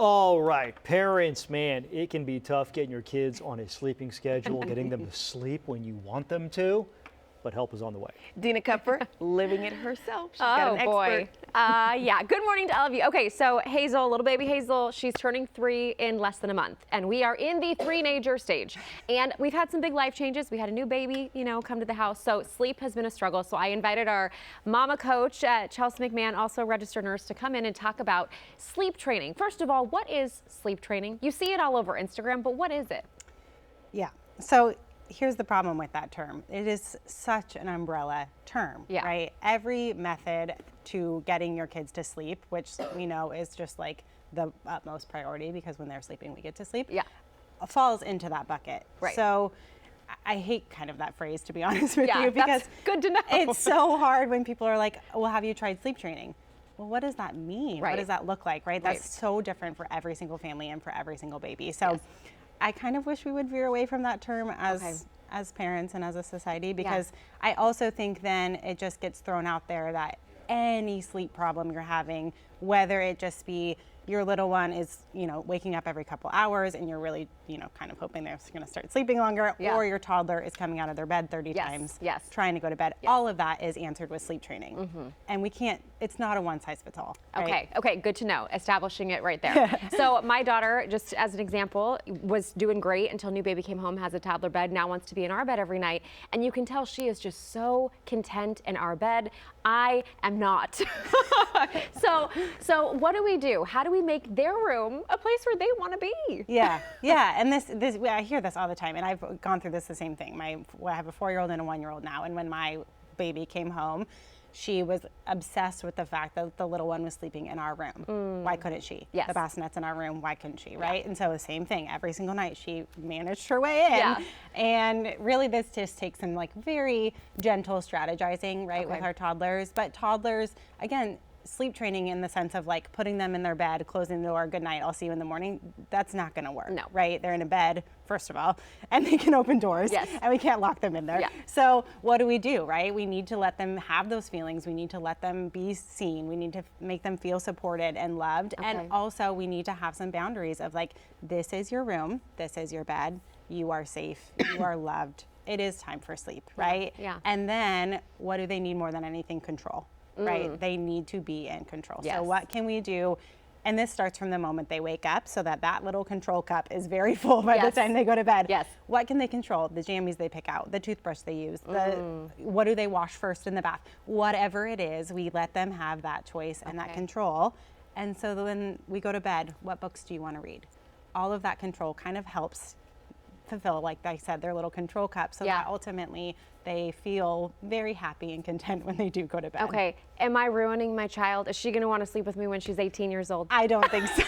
All right, parents, man, it can be tough getting your kids on a sleeping schedule, getting them to sleep when you want them to, but help is on the way. Dina Kupfer, living it herself. She's got an expert. Boy. Yeah, good morning to all of you. Okay, so Hazel, little baby Hazel, she's turning 3 in less than a month, and we are in the three-nager stage. And we've had some big life changes. We had a new baby, come to the house, so sleep has been a struggle. So I invited our mama coach, Chelsea McMahon, also registered nurse, to come in and talk about sleep training. First of all, what is sleep training? You see it all over Instagram, but what is it? Yeah, so here's the problem with that term. It is such an umbrella term, right? Every method to getting your kids to sleep, which we know is just like the utmost priority because when they're sleeping, we get to sleep, falls into that bucket. Right. So I hate kind of that phrase, to be honest with you, because that's good to know. It's so hard when people are like, well, have you tried sleep training? Well, what does that mean? Right. What does that look like, right? That's so different for every single family and for every single baby. So I kind of wish we would veer away from that term as parents and as a society, because I also think then it just gets thrown out there that any sleep problem you're having, whether it just be your little one is, waking up every couple hours and you're really, kind of hoping they're going to start sleeping longer, or your toddler is coming out of their bed 30 times trying to go to bed. All of that is answered with sleep training. And we can't, it's not a one size fits all. Right? Okay, good to know. Establishing it right there. So my daughter, just as an example, was doing great until new baby came home, has a toddler bed, now wants to be in our bed every night. And you can tell she is just so content in our bed. I am not. So what do we do? How do we make their room a place where they want to be? Yeah. And this I hear this all the time, and I've gone through this the same thing. I have a 4-year-old and a 1-year-old now, and when my baby came home, she was obsessed with the fact that the little one was sleeping in our room. Why couldn't she? The bassinet's in our room. Why couldn't she? Right? And so the same thing. Every single night she managed her way in. And really this just takes some very gentle strategizing, right, with our toddlers. But toddlers, again, sleep training in the sense of putting them in their bed, closing the door, good night, I'll see you in the morning, that's not going to work. No. Right? They're in a bed, first of all, and they can open doors, and we can't lock them in there. So what do we do, right? We need to let them have those feelings. We need to let them be seen. We need to make them feel supported and loved. And also we need to have some boundaries of this is your room, this is your bed, you are safe, you are loved. It is time for sleep, right? And then what do they need more than anything? Control. Right? They need to be in control. So what can we do? And this starts from the moment they wake up so that little control cup is very full by the time they go to bed. What can they control? The jammies they pick out, the toothbrush they use, what do they wash first in the bath? Whatever it is, we let them have that choice and that control. And so when we go to bed, what books do you want to read? All of that control kind of helps fulfill, like I said, their little control cup, so that ultimately they feel very happy and content when they do go to bed. Okay, am I ruining my child? Is she going to want to sleep with me when she's 18 years old? I don't think so.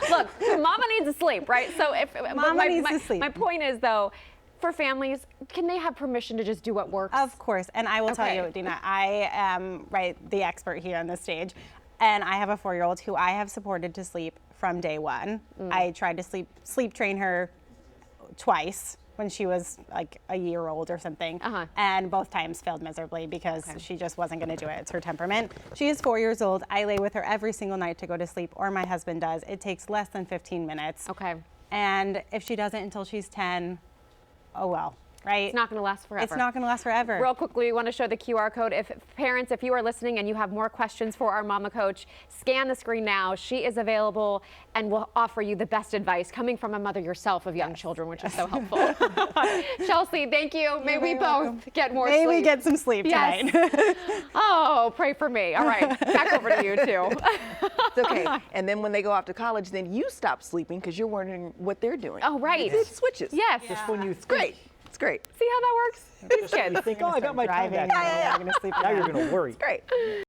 Look, mama needs to sleep, right? So if mama needs to sleep. My point is though, for families, can they have permission to just do what works? Of course, and I will tell you, Dina, I am the expert here on the stage. And I have a 4-year-old who I have supported to sleep from day one. I tried to sleep train her twice when she was a year old or something, and both times failed miserably because she just wasn't going to do it. It's her temperament. She is 4 years old. I lay with her every single night to go to sleep, or my husband does. It takes less than 15 minutes. And if she doesn't until she's 10, oh well. Right? It's not going to last forever. It's not going to last forever. Real quickly, we want to show the QR code. If parents, if you are listening and you have more questions for our mama coach, scan the screen now. She is available and will offer you the best advice coming from a mother yourself of young children, which is so helpful. Chelsea, thank you. May we both get more sleep. May we get some sleep tonight. Oh, pray for me. All right, back over to you too. It's okay. And then when they go off to college, then you stop sleeping because you're wondering what they're doing. Oh, right. It switches. Yes. Just when you It's great. It's great. See how that works? These kids. think, oh, I got my time back. I'm going to sleep. Now you're going to worry. It's great.